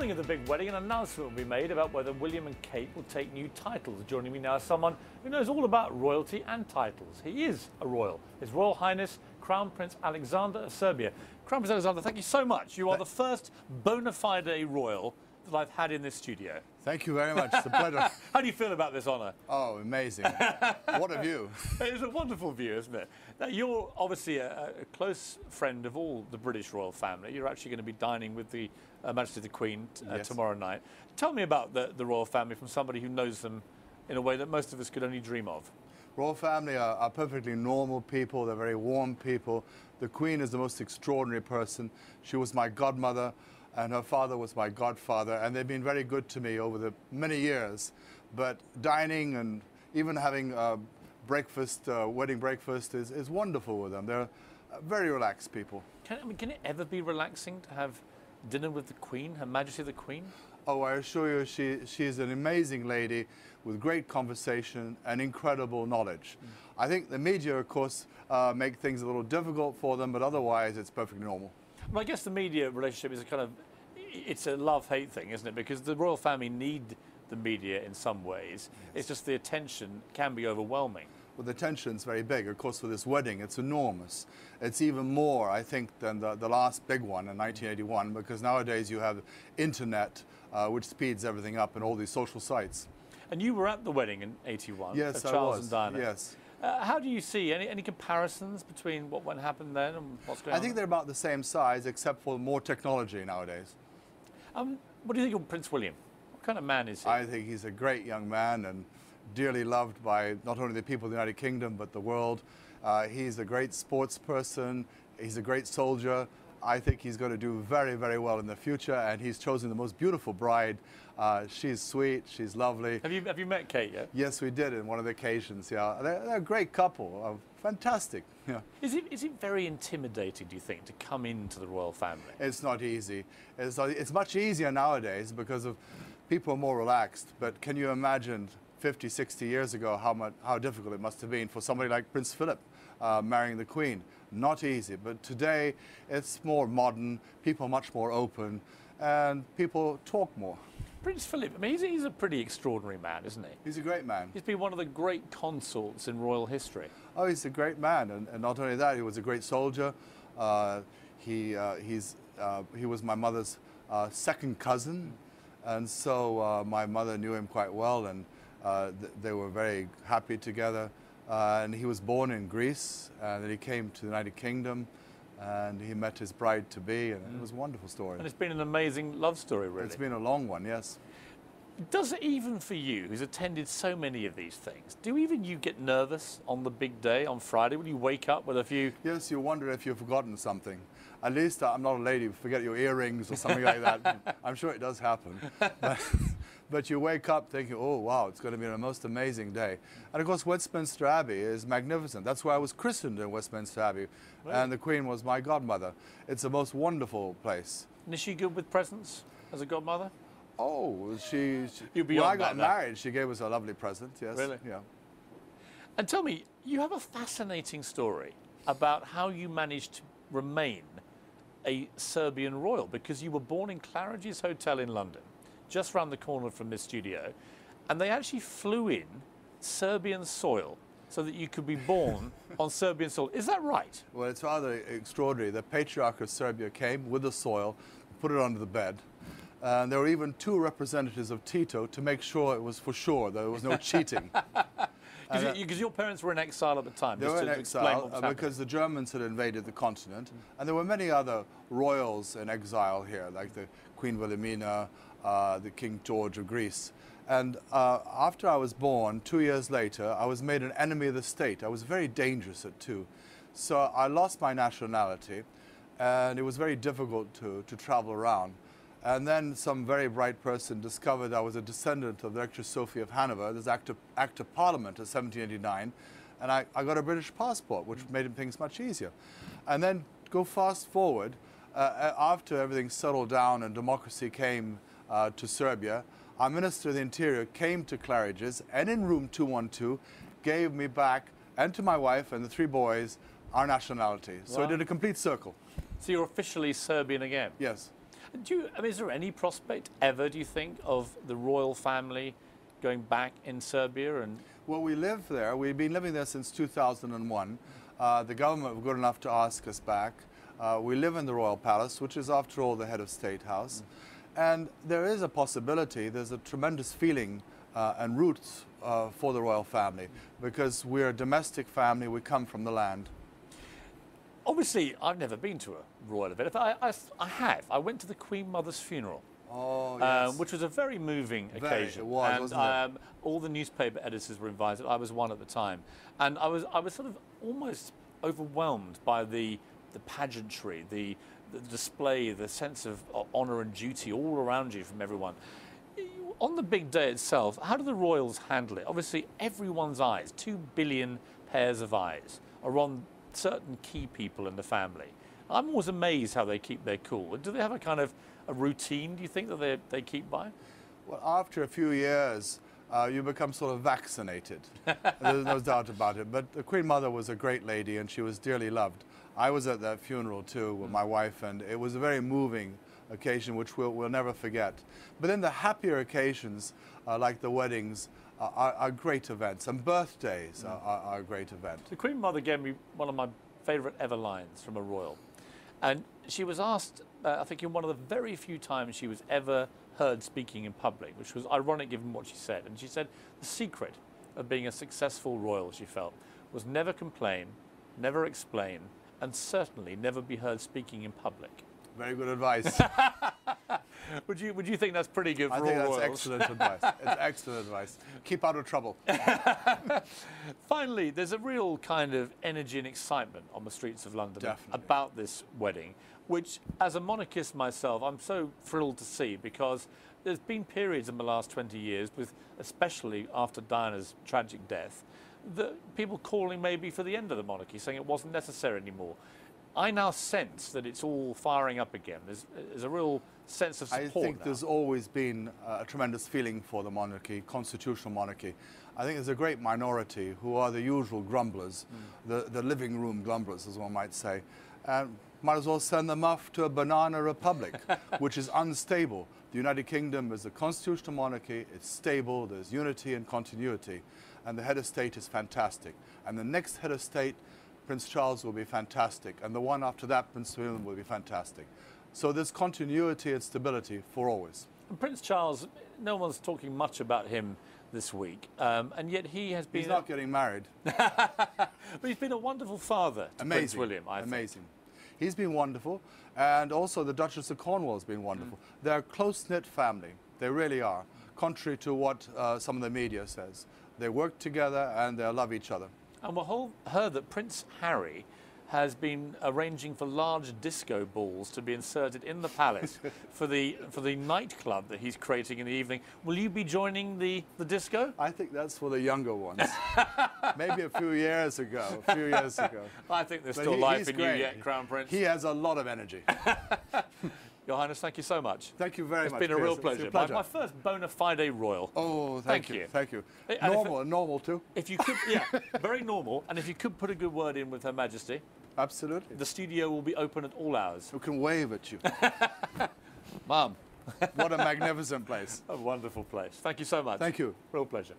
morning of the big wedding, an announcement will be made about whether William and Kate will take new titles. Joining me now is someone who knows all about royalty and titles. He is a royal. His Royal Highness Crown Prince Alexander of Serbia. Crown Prince Alexander, thank you so much. You are the first bona fide royal that I've had in this studio. Thank you very much. It's a pleasure. How do you feel about this honour? Oh, amazing. What a view. It's a wonderful view, isn't it? Now, you're obviously a close friend of all the British royal family. You're actually going to be dining with the Majesty the Queen Yes. tomorrow night. Tell me about the royal family from somebody who knows them in a way that most of us could only dream of. Royal family are perfectly normal people. They're very warm people. The Queen is the most extraordinary person. She was my godmother, and her father was my godfather, and they've been very good to me over the many years. But dining and even having breakfast, wedding breakfast is wonderful with them. They're very relaxed people. Can it ever be relaxing to have dinner with the Queen, Her Majesty the Queen? Oh, I assure you, she's an amazing lady with great conversation and incredible knowledge. I think the media, of course, make things a little difficult for them, but otherwise it's perfectly normal. Well, I guess the media relationship is a kind of, it's a love-hate thing, isn't it? Because the royal family need the media in some ways. Yes. It's just the attention can be overwhelming. Well, the attention's very big. Of course, for this wedding, it's enormous. It's even more, I think, than the last big one in 1981, because nowadays you have internet, which speeds everything up, and all these social sites. And you were at the wedding in 81 yes, of Charles I was. and Diana. Yes. How do you see any comparisons between what happened then and what's going on? I think they're about the same size, except for more technology nowadays. What do you think of Prince William? What kind of man is he? I think he's a great young man and dearly loved by not only the people of the United Kingdom, but the world. He's a great sports person. He's a great soldier. I think he's going to do very, very well in the future, and he's chosen the most beautiful bride. She's sweet, she's lovely. Have you met Kate yet? Yes, we did on one of the occasions, yeah. They're a great couple, fantastic. Yeah. Is it very intimidating, do you think, to come into the royal family? It's not easy. It's much easier nowadays because of people are more relaxed, but can you imagine 50, 60 years ago how difficult it must have been for somebody like Prince Philip marrying the Queen? Not easy, but today it's more modern, people are much more open, and people talk more. Prince Philip, I mean, he's a pretty extraordinary man, isn't he? He's a great man. He's been one of the great consorts in royal history. Oh, he's a great man, and not only that, he was a great soldier. He was my mother's second cousin, and so my mother knew him quite well, and they were very happy together. And he was born in Greece, and then he came to the United Kingdom, and he met his bride-to-be, and it was a wonderful story. And it's been an amazing love story, really. It's been a long one, yes. Does it, even for you, who's attended so many of these things, do even you get nervous on the big day, on Friday, when you wake up with a few... Yes, you wonder if you've forgotten something. At least I'm not a lady, forget your earrings or something like that. I'm sure it does happen. But you wake up thinking, oh, wow, it's going to be the most amazing day. And of course, Westminster Abbey is magnificent. That's where I was christened in Westminster Abbey. Really? And the Queen was my godmother. It's the most wonderful place. And is she good with presents as a godmother? Oh, when I got married, she gave us a lovely present, yes. Really? Yeah. And tell me, you have a fascinating story about how you managed to remain a Serbian royal, because you were born in Claridge's Hotel in London, just round the corner from this studio, and they actually flew in Serbian soil so that you could be born on Serbian soil. Is that right? Well, it's rather extraordinary. The Patriarch of Serbia came with the soil, put it under the bed, and there were even two representatives of Tito to make sure it was for sure, there was no cheating. Because your parents were in exile at the time. They were in exile because the Germans had invaded the continent, and there were many other royals in exile here, like the Queen Wilhelmina, the King George of Greece. And after I was born, 2 years later, I was made an enemy of the state. I was very dangerous at 2. So I lost my nationality, and it was very difficult to travel around. And then some very bright person discovered I was a descendant of the Electress Sophie of Hanover, this Act of Parliament of 1789, and I got a British passport, which made things much easier. And then go fast forward, after everything settled down and democracy came to Serbia, our Minister of the Interior came to Claridge's, and in room 212 gave me back, and to my wife and the 3 boys, our nationality. So I did a complete circle. So you're officially Serbian again? Yes. I mean, is there any prospect ever, do you think, of the royal family going back in Serbia? And well, we live there. We've been living there since 2001. The government were good enough to ask us back. We live in the Royal Palace, which is, after all, the head of state house. And there is a possibility, there's a tremendous feeling and roots for the royal family, because we're a domestic family, we come from the land. Obviously, I've never been to a royal event. I have. I went to the Queen Mother's funeral. Oh, yes. Which was a very moving occasion. It was, wasn't it? All the newspaper editors were invited. I was one at the time. And I was sort of almost overwhelmed by the pageantry, the display, the sense of honour and duty all around you from everyone. On the big day itself, how do the royals handle it? Obviously, everyone's eyes, 2 billion pairs of eyes, are on certain key people in the family. I'm always amazed how they keep their cool. Do they have a kind of a routine, do you think, that they keep by? Well, after a few years, you become sort of vaccinated. There's no doubt about it. But the Queen Mother was a great lady, and she was dearly loved. I was at that funeral too with my wife, and it was a very moving occasion which we'll never forget. But then the happier occasions, like the weddings, are great events, and birthdays are a great event. The Queen Mother gave me one of my favourite ever lines from a royal. And she was asked, I think in one of the very few times she was ever heard speaking in public, which was ironic given what she said. And she said the secret of being a successful royal, she felt, was never complain, never explain, and certainly never be heard speaking in public. Very good advice. Would you think that's pretty good for all I think that's royals? excellent advice. It's excellent advice. Keep out of trouble. Finally, there's a real kind of energy and excitement on the streets of London Definitely. about this wedding, which, as a monarchist myself, I'm so thrilled to see, because there's been periods in the last 20 years, with especially after Diana's tragic death, that people calling maybe for the end of the monarchy, saying it wasn't necessary anymore. I now sense that it's all firing up again. There's a real sense of support I think now. there's always been a tremendous feeling for the monarchy, constitutional monarchy. I think there's a great minority who are the usual grumblers, the living room grumblers, as one might say. And might as well send them off to a banana republic, which is unstable. The United Kingdom is a constitutional monarchy, it's stable, there's unity and continuity, and the head of state is fantastic. And the next head of state, Prince Charles, will be fantastic, and the one after that, Prince William, will be fantastic. So there's continuity and stability for always. And Prince Charles, no one's talking much about him this week, and yet he has been... He's not getting married. But he's been a wonderful father to Amazing. Prince William, I think. Amazing. He's been wonderful, and also the Duchess of Cornwall has been wonderful. They're a close-knit family. They really are, contrary to what some of the media says. They work together and they love each other. And we heard that Prince Harry has been arranging for large disco balls to be inserted in the palace for the nightclub that he's creating in the evening. Will you be joining the disco? I think that's for the younger ones. Maybe a few years ago. I think there's But still life he's in you great. yet, Crown Prince. He has a lot of energy. Your Highness, thank you so much. Thank you very much. It's been a real Piers. pleasure. It's a pleasure. My first bona fide royal. Oh, thank you. Thank you. And Normal too. If you could, yeah, very normal. And if you could put a good word in with Her Majesty, Absolutely. the studio will be open at all hours. Who can wave at you? Mum. What a magnificent place. A wonderful place. Thank you so much. Thank you. Real pleasure.